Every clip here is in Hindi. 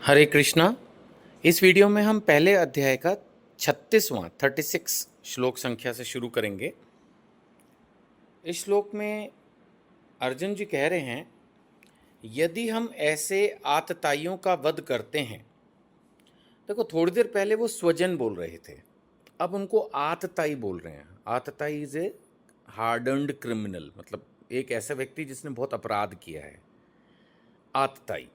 हरे कृष्णा। इस वीडियो में हम पहले अध्याय का 36 श्लोक संख्या से शुरू करेंगे। इस श्लोक में अर्जुन जी कह रहे हैं, यदि हम ऐसे आतताइयों का वध करते हैं। देखो, थोड़ी देर पहले वो स्वजन बोल रहे थे, अब उनको आतताई बोल रहे हैं। आतताई इज ए हार्डन्ड क्रिमिनल, मतलब एक ऐसा व्यक्ति जिसने बहुत अपराध किया है, आतताई।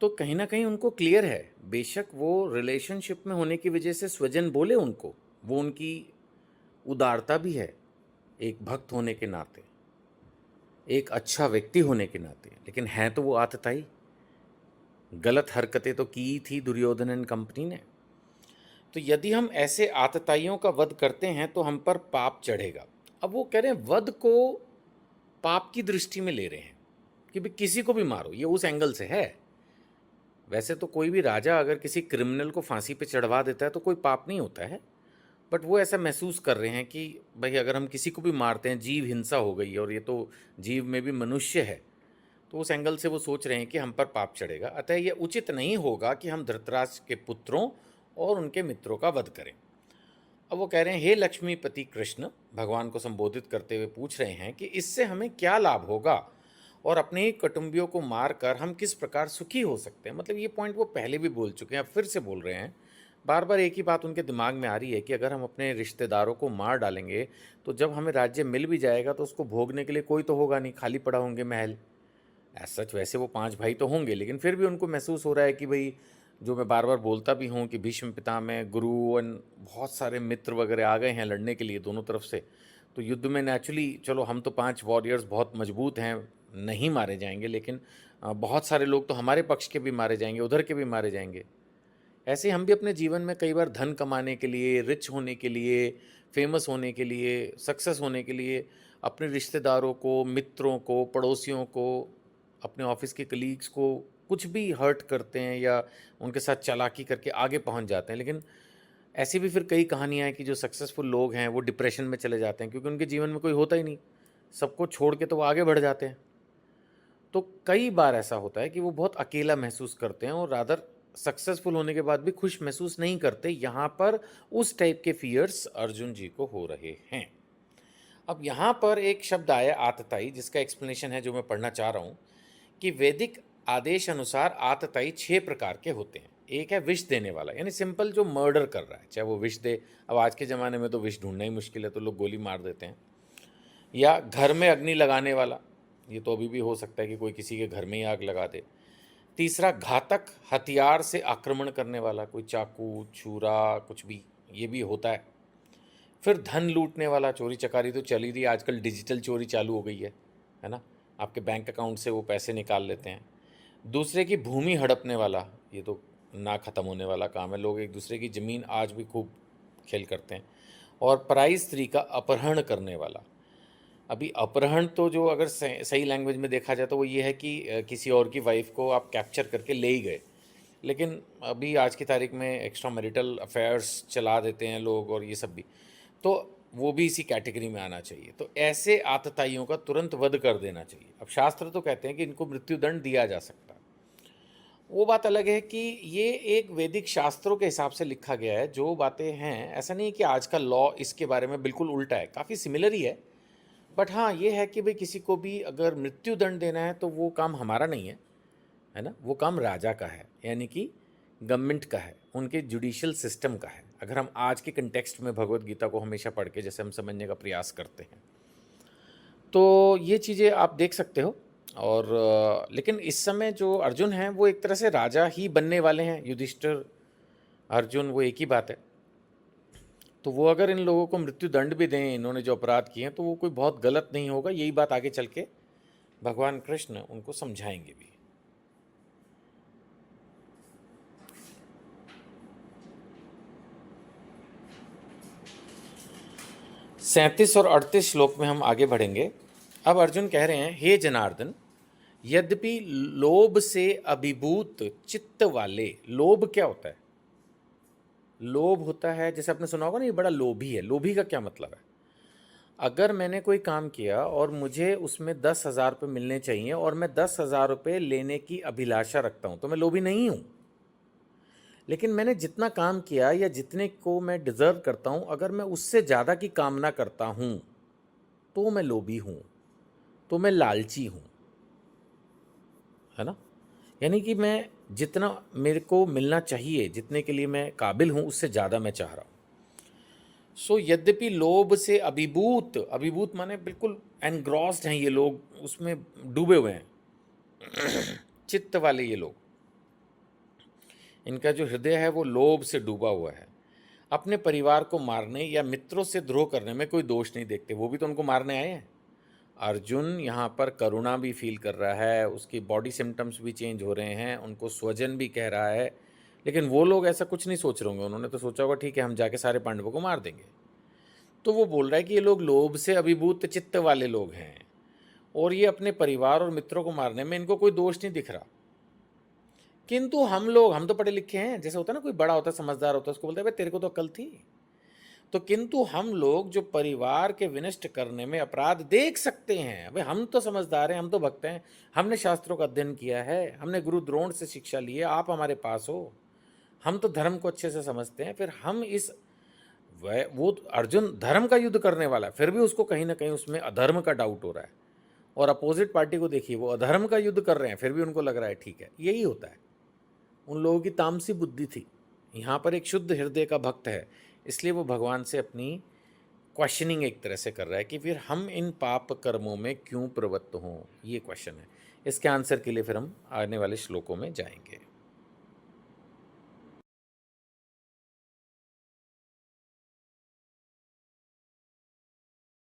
तो कहीं ना कहीं उनको क्लियर है, बेशक वो रिलेशनशिप में होने की वजह से स्वजन बोले उनको, वो उनकी उदारता भी है एक भक्त होने के नाते, एक अच्छा व्यक्ति होने के नाते, लेकिन है तो वो आतताई। गलत हरकतें तो की ही थी दुर्योधन एंड कंपनी ने। तो यदि हम ऐसे आतताइयों का वध करते हैं तो हम पर पाप चढ़ेगा। अब वो कह रहे हैं वध को पाप की दृष्टि में ले रहे हैं कि भाई किसी को भी मारो, ये उस एंगल से है। वैसे तो कोई भी राजा अगर किसी क्रिमिनल को फांसी पे चढ़वा देता है तो कोई पाप नहीं होता है, बट वो ऐसा महसूस कर रहे हैं कि भाई अगर हम किसी को भी मारते हैं, जीव हिंसा हो गई और ये तो जीव में भी मनुष्य है, तो उस एंगल से वो सोच रहे हैं कि हम पर पाप चढ़ेगा। अतः ये उचित नहीं होगा कि हम धृतराष्ट्र के पुत्रों और उनके मित्रों का वध करें। अब वो कह रहे हैं, हे लक्ष्मीपति कृष्ण, भगवान को संबोधित करते हुए पूछ रहे हैं कि इससे हमें क्या लाभ होगा और अपने ही कुटुंबियों को मारकर हम किस प्रकार सुखी हो सकते हैं। मतलब ये पॉइंट वो पहले भी बोल चुके हैं, अब फिर से बोल रहे हैं। बार बार एक ही बात उनके दिमाग में आ रही है कि अगर हम अपने रिश्तेदारों को मार डालेंगे तो जब हमें राज्य मिल भी जाएगा तो उसको भोगने के लिए कोई तो होगा नहीं, खाली पड़ा होंगे महल। ऐसा सच वैसे वो 5 भाई तो होंगे, लेकिन फिर भी उनको महसूस हो रहा है कि भाई, जो मैं बार बार बोलता भी हूँ कि भीष्म पितामह, गुरु और बहुत सारे मित्र वगैरह आ गए हैं लड़ने के लिए दोनों तरफ से। तो युद्ध में नेचुरली चलो हम तो 5 वॉरियर्स बहुत मजबूत हैं, नहीं मारे जाएंगे, लेकिन बहुत सारे लोग तो हमारे पक्ष के भी मारे जाएंगे, उधर के भी मारे जाएंगे। ऐसे हम भी अपने जीवन में कई बार धन कमाने के लिए, रिच होने के लिए, फेमस होने के लिए, सक्सेस होने के लिए अपने रिश्तेदारों को, मित्रों को, पड़ोसियों को, अपने ऑफिस के कलीग्स को कुछ भी हर्ट करते हैं या उनके साथ चालाकी करके आगे पहुंच जाते हैं। लेकिन ऐसी भी फिर कई कहानियां हैं कि जो सक्सेसफुल लोग हैं वो डिप्रेशन में चले जाते हैं क्योंकि उनके जीवन में कोई होता ही नहीं, सबको छोड़ के तो वो आगे बढ़ जाते हैं। तो कई बार ऐसा होता है कि वो बहुत अकेला महसूस करते हैं और रादर सक्सेसफुल होने के बाद भी खुश महसूस नहीं करते। यहाँ पर उस टाइप के फियर्स अर्जुन जी को हो रहे हैं। अब यहाँ पर एक शब्द आया आतताई, जिसका एक्सप्लेनेशन है जो मैं पढ़ना चाह रहा हूँ कि वैदिक आदेश अनुसार आतताई 6 प्रकार के होते हैं। एक है विष देने वाला, यानी सिंपल जो मर्डर कर रहा है, चाहे वो विष दे। अब आज के ज़माने में तो विष ढूंढना ही मुश्किल है, तो लोग गोली मार देते हैं। या घर में अग्नि लगाने वाला, ये तो अभी भी हो सकता है कि कोई किसी के घर में ही आग लगा दे। तीसरा, घातक हथियार से आक्रमण करने वाला, कोई चाकू, छुरा, कुछ भी, ये भी होता है। फिर धन लूटने वाला, चोरी चकारी तो चल ही रही है आजकल, डिजिटल चोरी चालू हो गई है ना। आपके बैंक अकाउंट से वो पैसे निकाल लेते हैं। दूसरे की भूमि हड़पने वाला, ये तो ना ख़त्म होने वाला काम है, लोग एक दूसरे की ज़मीन आज भी खूब खेल करते हैं। और पराई स्त्री का अपहरण करने वाला। अभी अपहरण तो जो अगर सही लैंग्वेज में देखा जाए तो वो ये है कि किसी और की वाइफ को आप कैप्चर करके ले ही गए, लेकिन अभी आज की तारीख में एक्स्ट्रा मैरिटल अफेयर्स चला देते हैं लोग और ये सब भी, तो वो भी इसी कैटेगरी में आना चाहिए। तो ऐसे आतताइयों का तुरंत वध कर देना चाहिए। अब शास्त्र तो कहते हैं कि इनको मृत्युदंड दिया जा सकता है। वो बात अलग है कि ये एक वैदिक शास्त्रों के हिसाब से लिखा गया है। जो बातें हैं, ऐसा नहीं है कि आज का लॉ इसके बारे में बिल्कुल उल्टा है, काफ़ी सिमिलर ही है। बट हाँ, ये है कि भाई किसी को भी अगर मृत्युदंड देना है तो वो काम हमारा नहीं है ना, वो काम राजा का है, यानी कि गवर्नमेंट का है, उनके जुडिशियल सिस्टम का है। अगर हम आज के कंटेक्स्ट में भगवत गीता को हमेशा पढ़ के जैसे हम समझने का प्रयास करते हैं, तो ये चीज़ें आप देख सकते हो। और लेकिन इस समय जो अर्जुन हैं वो एक तरह से राजा ही बनने वाले हैं। युधिष्ठिर, अर्जुन, वो एक ही बात है। तो वो अगर इन लोगों को मृत्यु दंड भी दें, इन्होंने जो अपराध किए हैं, तो वो कोई बहुत गलत नहीं होगा। यही बात आगे चल के भगवान कृष्ण उनको समझाएंगे भी। 37 और 38 श्लोक में हम आगे बढ़ेंगे। अब अर्जुन कह रहे हैं, हे जनार्दन, यद्यपि लोभ से अभिभूत चित्त वाले। लोभ क्या होता है? लोभ होता है, जैसे आपने सुना होगा ना, ये बड़ा लोभी है। लोभी का क्या मतलब है? अगर मैंने कोई काम किया और मुझे उसमें 10,000 रुपये मिलने चाहिए और मैं 10,000 रुपये लेने की अभिलाषा रखता हूँ, तो मैं लोभी नहीं हूँ। लेकिन मैंने जितना काम किया या जितने को मैं डिज़र्व करता हूँ, अगर मैं उससे ज़्यादा की कामना करता हूँ, तो मैं लोभी हूँ, तो मैं लालची हूँ, है ना? यानी कि मैं जितना मेरे को मिलना चाहिए, जितने के लिए मैं काबिल हूँ, उससे ज़्यादा मैं चाह रहा हूँ। सो यद्यपि लोभ से अभिभूत, अभिभूत माने बिल्कुल एनग्रॉस्ड हैं ये लोग, उसमें डूबे हुए हैं, चित्त वाले ये लोग, इनका जो हृदय है वो लोभ से डूबा हुआ है। अपने परिवार को मारने या मित्रों से द्रोह करने में कोई दोष नहीं देखते, वो भी तो उनको मारने आए हैं। अर्जुन यहाँ पर करुणा भी फील कर रहा है, उसकी बॉडी सिम्टम्स भी चेंज हो रहे हैं, उनको स्वजन भी कह रहा है, लेकिन वो लोग ऐसा कुछ नहीं सोच रहे होंगे, उन्होंने तो सोचा होगा ठीक है हम जाके सारे पांडवों को मार देंगे। तो वो बोल रहा है कि ये लोग लोभ से अभिभूत चित्त वाले लोग हैं और ये अपने परिवार और मित्रों को मारने में इनको कोई दोष नहीं दिख रहा। किंतु हम तो पढ़े लिखे हैं, जैसे होता है ना कोई बड़ा होता है समझदार होता है, उसको बोलते हैं भाई तेरे को तो अक्ल थी। तो किंतु हम लोग जो परिवार के विनष्ट करने में अपराध देख सकते हैं, भाई हम तो समझदार हैं, हम तो भक्त हैं, हमने शास्त्रों का अध्ययन किया है, हमने गुरु द्रोण से शिक्षा ली है, आप हमारे पास हो, हम तो धर्म को अच्छे से समझते हैं, फिर हम इस वो अर्जुन धर्म का युद्ध करने वाला है, फिर भी उसको कहीं ना कहीं उसमें अधर्म का डाउट हो रहा है। और अपोजिट पार्टी को देखिए, वो अधर्म का युद्ध कर रहे हैं, फिर भी उनको लग रहा है ठीक है। यही होता है, उन लोगों की तामसी बुद्धि थी। यहाँ पर एक शुद्ध हृदय का भक्त है, इसलिए वो भगवान से अपनी क्वेश्चनिंग एक तरह से कर रहा है कि फिर हम इन पाप कर्मों में क्यों प्रवृत्त हों, ये क्वेश्चन है। इसके आंसर के लिए फिर हम आने वाले श्लोकों में जाएंगे।